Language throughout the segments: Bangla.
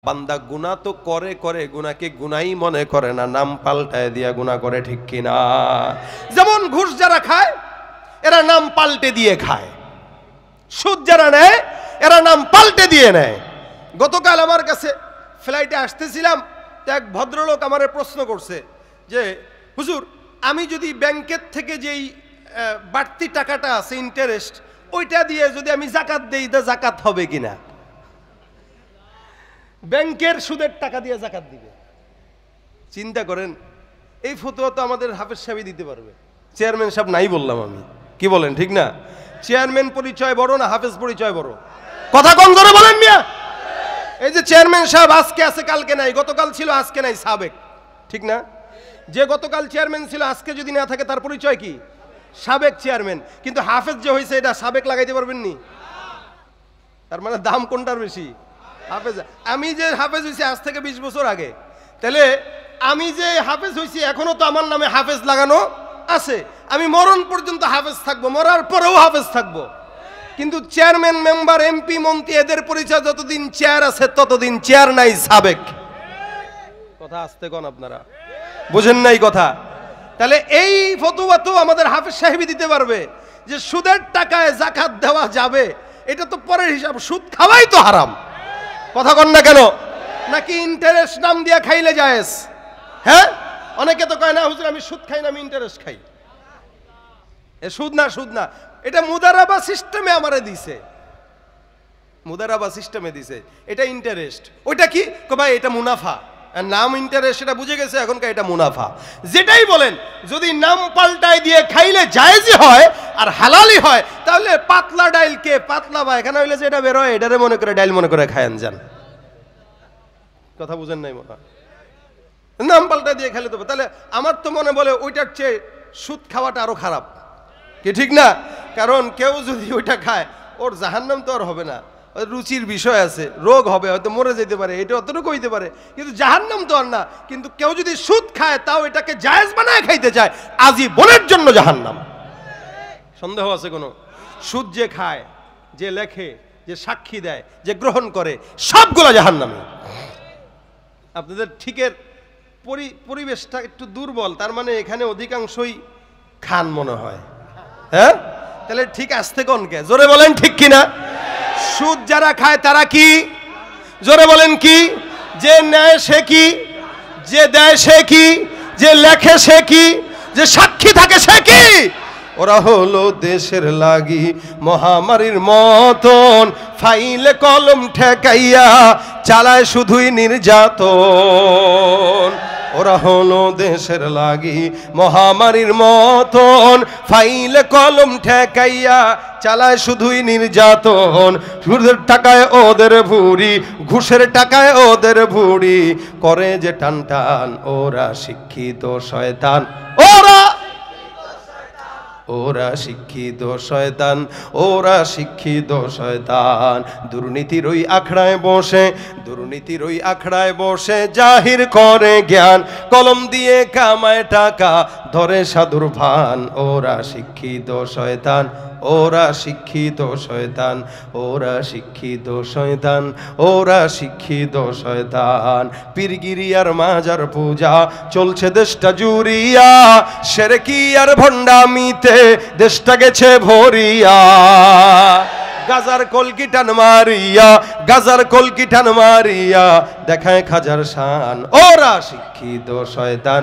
বান্দা গুনাহ তো করে করে গুনাহকে গুনাহই মনে করে না, নাম পাল্টায় দিয়া গুনাহ করে, ঠিক কিনা? যেমন ঘুষ যারা খায় এরা নাম পাল্টে দিয়ে খায়, সুদ যারা নেয় এরা নাম পাল্টে দিয়ে নেয়। গতকাল আমার কাছে ফ্লাইটে আসতেছিলাম, এক ভদ্রলোক আমারে প্রশ্ন করছে যে হুজুর, আমি যদি ব্যাংকের থেকে যেই বাড়তি টাকাটা আছে ইন্টারেস্ট, ওইটা দিয়ে যদি আমি যাকাত দেই তা যাকাত হবে কিনা? ব্যাংকের সুদের টাকা দিয়ে যাকাত দিবে। চিন্তা করেন, এই ফতোয়া তো আমাদের হাফেজ সাহেবই দিতে পারবে, চেয়ারম্যান সাহেব নাই বললাম আমি, কি বলেন ঠিক না? চেয়ারম্যান পরিচয় বড় না হাফেজ পরিচয় বড়? কথা কম জোরে বলেন মিয়া। এই যে চেয়ারম্যান সাহেব আজকে আছে কালকে নাই, গতকাল ছিল আজকে নাই, সাবেক, ঠিক না? যে গতকাল চেয়ারম্যান ছিল আজকে যদি না থাকে তার পরিচয় কি? সাবেক চেয়ারম্যান। কিন্তু হাফেজ যে হয়েছে এটা সাবেক লাগাইতে পারবেন নি? তার মানে দাম কোনটার বেশি? হাফেজ। আমি যে হাফেজ হয়েছি আজ থেকে 20 বছর আগে, তাহলে আমি যে হাফেজ হয়েছি এখনো তো আমার নামে হাফেজ লাগানো আছে, আমি মরণ পর্যন্ত হাফেজ থাকবো, মরার পরেও হাফেজ থাকবো। কিন্তু চেয়ারম্যান, মেম্বার, এমপি, মন্ত্রী এদের পরিচয় যতদিন চেয়ার আছে ততদিন চেয়ার নাই, সাবেক। কথা আসতে কোন আপনারা বুঝেন নাই কথা? তাহলে এই ফতোয়া তো আমাদের হাফেজ সাহেবই দিতে পারবে যে সুদের টাকায় যাকাত দেওয়া যাবে, এটা তো পরের হিসাব, সুদ খাওয়াই তো হারাম। কথা কন না কেন? নাকি ইন্টারেস্ট নাম দিয়া খাইলে জায়েজ? হ্যাঁ, অনেকে তো কয় না হুজুর আমি সুদ খাই না, আমি ইন্টারেস্ট খাই। এ সুদ না, সুদ না, এটা মুদারাবা সিস্টেমে আমারে দিছে, মুদারাবা সিস্টেমে দিছে, এটা ইন্টারেস্ট। ওইটা কি ভাই? এটা মুনাফা, নাম ইন্টারেস্ট, সেটা বুঝে গেছে এখনকার, এটা মুনাফা। যেটাই বলেন যদি নাম পাল্টায় দিয়ে খাইলে জায়েজই হয় আর হালালই হয়, তাহলে পাতলা ডাইলকে পাতলা বা এখানে হইলে যে এটা বের হয় এটারে মনে করে ডাইল মনে করে খায়ান যান। কথা বুঝেন নাই মনে হয়? নাম পাল্টা দিয়ে খেলে দেবো, তাহলে আমার তো মনে বলে ওইটার চেয়ে সুদ খাওয়াটা আরো খারাপ, কি ঠিক না? কারণ কেউ যদি ওইটা খায় ওর জাহান্নাম তো আর হবে না, রুচির বিষয় আছে, রোগ হবে, হয়তো মরে যেতে পারে, এটা অতটুকু হইতে পারে, কিন্তু জাহান্নাম তো আর না। কিন্তু কেউ যদি সুদ খায় তাও এটাকে জায়েজ বানায় খাইতে চায়, আজীবনের জন্য জাহান্নাম। সন্দেহ আছে কোনো? সুদ যে খায়, যে লেখে, যে সাক্ষী দেয়, যে গ্রহণ করে, সবগুলা জাহান্নামী। আপনাদের ঠিকের পরিবেশটা একটু দুর্বল, তার মানে এখানে অধিকাংশই খান মনে হয়। হ্যাঁ, তাহলে ঠিক আসতে কোনকে? জোরে বলেন ঠিক কিনা? সুদ যারা খায় তারা কি? জোরে বলেন কি? যে নেয় সে কি? যে দেয় সে কি? যে লেখে সে কি? যে সাক্ষী থাকে সে কি? ওরা হলো দেশের লাগি মহামারীর মতন, ফাইলে কলম ঠেকাইয়া চালায় শুধুই নির্যাতন। ওরা হলো দেশের লাগি মহামারীর মতন, ফাইলে কলম ঠেকাইয়া চালায় শুধুই নির্যাতন। সুদের টাকায় ওদের ভুড়ি, ঘুষের টাকায় ওদের ভুড়ি, করে যে টান টান। ওরা শিক্ষিত শয়তান, ওরা শিক্ষিত শয়তান, ওরা শিক্ষিত শয়তান। দুর্নীতির ওই আখড়ায় বসে, দুর্নীতির ওই আখড়ায় বসে জাহির করে জ্ঞান, কলম দিয়ে কামায় টাকা, ধরে সাধুর ভান। ওরা শিক্ষিত শয়তান, ওরা শিক্ষিত শয়তান, ওরা শিক্ষিত শয়তান, ওরা শিক্ষিত শয়তান। পীরগিরি আর মাজার পূজা চলছে দেশটা জুড়িয়া, শিরকি আর ভণ্ডামিতে দেশটা গেছে ভরিয়া। গাজার কলকি টান মারিয়া, গাজার কলকি টান মারিয়া দেখায় খাজার শান। ওরা শিক্ষিত শয়তান,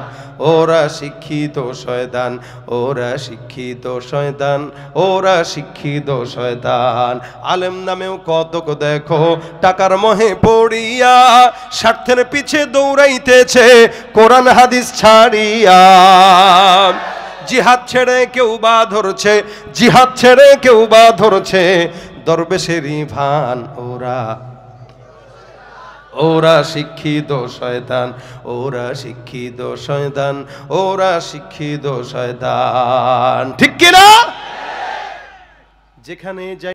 ওরা শিক্ষিত শয়তান, ওরা শিক্ষিত শয়তান, ওরা শিক্ষিত শয়তান। আলেম নামেও কতক দেখো টাকার মোহে পড়িয়া, স্বার্থের পিছে দৌড়াইতেছে কোরআন হাদিস ছাড়িয়া। জিহাদ ছেড়ে কেউ বা ধরছে, জিহাদ ছেড়ে কেউ বা ধরছে দরবেশেরই ভান। ওরা শিক্ষিত শয়তান, ওরা শিক্ষিত শয়তান, ওরা শিক্ষিত শয়তান, ঠিক কিনা? যেখানে যাই